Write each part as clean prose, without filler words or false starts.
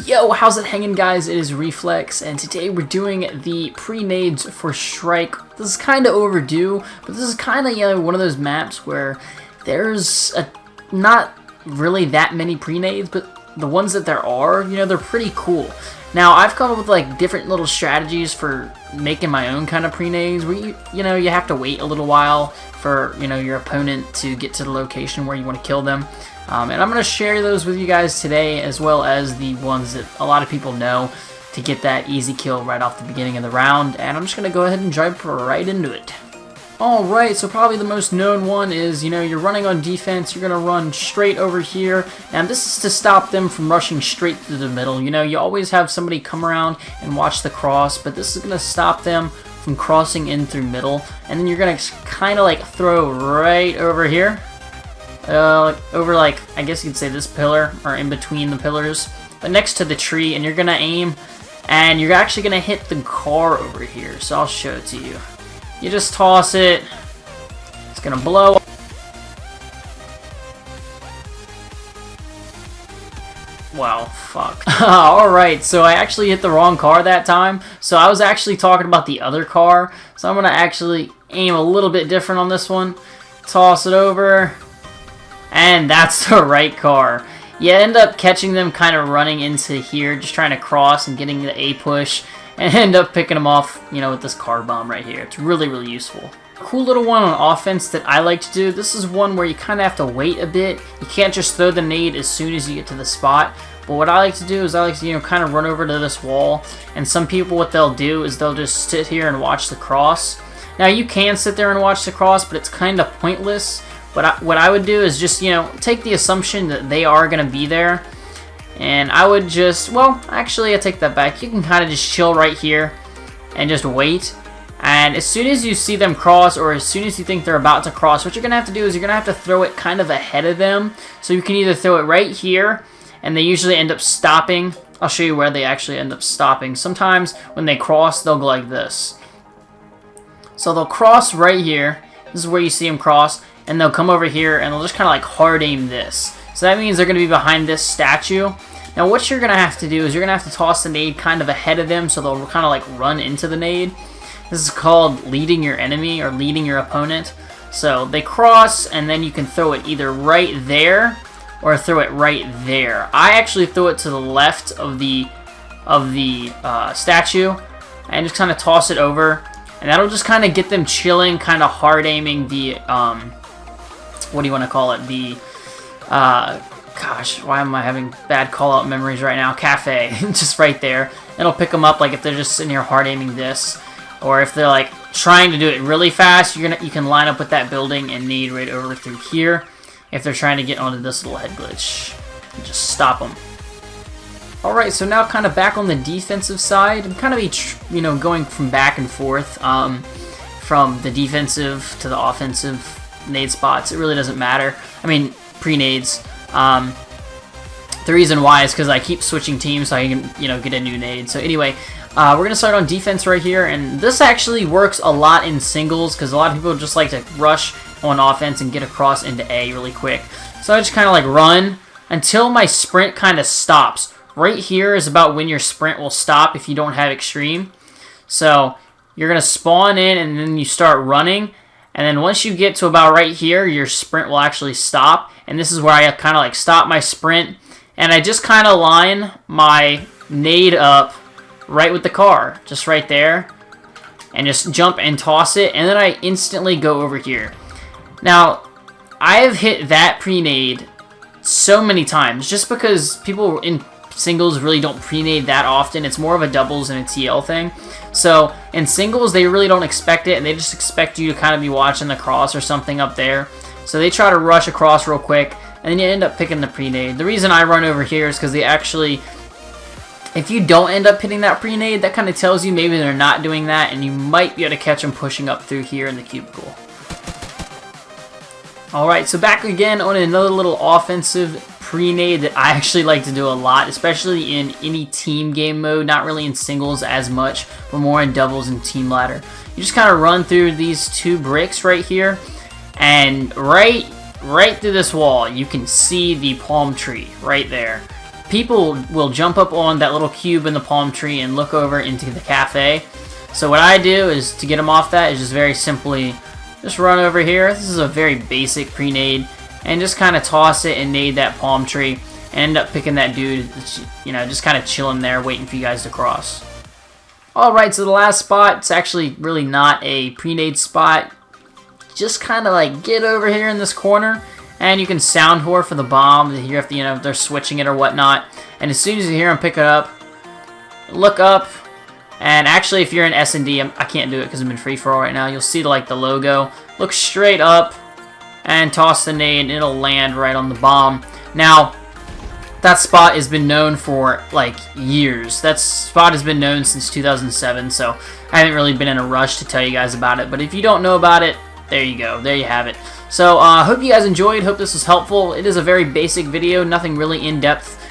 Yo, how's it hanging, guys? It is Reflex, and today we're doing the pre-nades for Strike. This is kind of overdue, but this is kind of, one of those maps where there's not really that many pre-nades, but the ones that there are, they're pretty cool. Now, I've come up with like different little strategies for making my own kind of pre-nades where you have to wait a little while for, your opponent to get to the location where you want to kill them. And I'm going to share those with you guys today, as well as the ones that a lot of people know to get that easy kill right off the beginning of the round. And I'm just going to go ahead and jump right into it. Alright, so probably the most known one is, you're running on defense, you're going to run straight over here. And this is to stop them from rushing straight through the middle. You always have somebody come around and watch the cross, but this is going to stop them from crossing in through middle. And then you're going to kind of like throw right over here. Over, like, I guess you could say this pillar, or in between the pillars, but next to the tree, and you're gonna aim, and you're actually gonna hit the car over here, so I'll show it to you. You just toss it, it's gonna blow. Wow, fuck. Alright, so I actually hit the wrong car that time, so I was actually talking about the other car, so I'm gonna actually aim a little bit different on this one, toss it over. And that's the right car. You end up catching them kind of running into here, just trying to cross and getting the A push, and end up picking them off, with this car bomb right here. It's really, really useful. Cool little one on offense that I like to do. This is one where you kind of have to wait a bit. You can't just throw the nade as soon as you get to the spot. But what I like to do is I like to, kind of run over to this wall. And some people, what they'll do is they'll just sit here and watch the cross. Now, you can sit there and watch the cross, but it's kind of pointless. What I would do is just, take the assumption that they are going to be there. And I would just, well, actually, I take that back. You can kind of just chill right here and just wait. And as soon as you see them cross, or as soon as you think they're about to cross, what you're going to have to do is you're going to have to throw it kind of ahead of them. So you can either throw it right here, and they usually end up stopping. I'll show you where they actually end up stopping. Sometimes when they cross, they'll go like this. So they'll cross right here. This is where you see them cross. And they'll come over here and they'll just kind of like hard aim this. So that means they're going to be behind this statue. Now what you're going to have to do is you're going to have to toss the nade kind of ahead of them, so they'll kind of like run into the nade. This is called leading your enemy, or leading your opponent. So they cross, and then you can throw it either right there or throw it right there. I actually throw it to the left of the statue and just kind of toss it over. And that'll just kind of get them chilling, kind of hard aiming the what do you want to call it? The, gosh, why am I having bad call-out memories right now? Cafe, just right there. It'll pick them up, like, if they're just sitting here hard aiming this. Or if they're, like, trying to do it really fast, you can line up with that building and nade right over through here. If they're trying to get onto this little head glitch, just stop them. Alright, so now kind of back on the defensive side. I'm kind of going from back and forth from the defensive to the offensive nade spots. It really doesn't matter. I mean, pre-nades. The reason why is because I keep switching teams so I can, get a new nade. So anyway, we're going to start on defense right here. And this actually works a lot in singles because a lot of people just like to rush on offense and get across into A really quick. So I just kind of like run until my sprint kind of stops. Right here is about when your sprint will stop if you don't have extreme. So you're going to spawn in and then you start running. And then once you get to about right here, your sprint will actually stop. And this is where I kind of like stop my sprint. And I just kind of line my nade up right with the car. Just right there. And just jump and toss it. And then I instantly go over here. Now, I have hit that pre-nade so many times. Just because people in singles really don't pre-nade that often. It's more of a doubles and a TL thing. So in singles, they really don't expect it, and they just expect you to kind of be watching the cross or something up there. So they try to rush across real quick, and then you end up picking the pre-nade. The reason I run over here is because they actually, if you don't end up hitting that pre-nade, that kind of tells you maybe they're not doing that, and you might be able to catch them pushing up through here in the cubicle. Alright, so back again on another little offensive pre-nade that I actually like to do a lot, especially in any team game mode, not really in singles as much, but more in doubles and team ladder. You just kind of run through these two bricks right here, and right through this wall, you can see the palm tree right there. people will jump up on that little cube in the palm tree and look over into the cafe. So what I do is, to get them off that, is just very simply just run over here. This is a very basic pre-nade, and just kind of toss it and nade that palm tree, and end up picking that dude, you know, just kind of chilling there waiting for you guys to cross. Alright, so the last spot, it's actually really not a pre-nade spot. Just kind of like get over here in this corner, and you can sound whore for the bomb. You have to, you know, they're switching it or whatnot. And as soon as you hear them pick it up, look up. And actually, if you're in S&D, I can't do it because I'm in free-for-all right now. You'll see like the logo. Look straight up and toss the nade, and it'll land right on the bomb. Now, that spot has been known for like years. That spot has been known since 2007, so I haven't really been in a rush to tell you guys about it. But if you don't know about it, there you go. There you have it. So, hope you guys enjoyed. Hope this was helpful. It is a very basic video, nothing really in-depth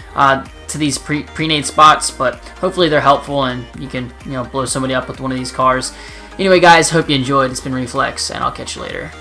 to these pre-nade spots, but hopefully they're helpful and you can, you know, blow somebody up with one of these cars. Anyway, guys, hope you enjoyed. It's been Reflex, and I'll catch you later.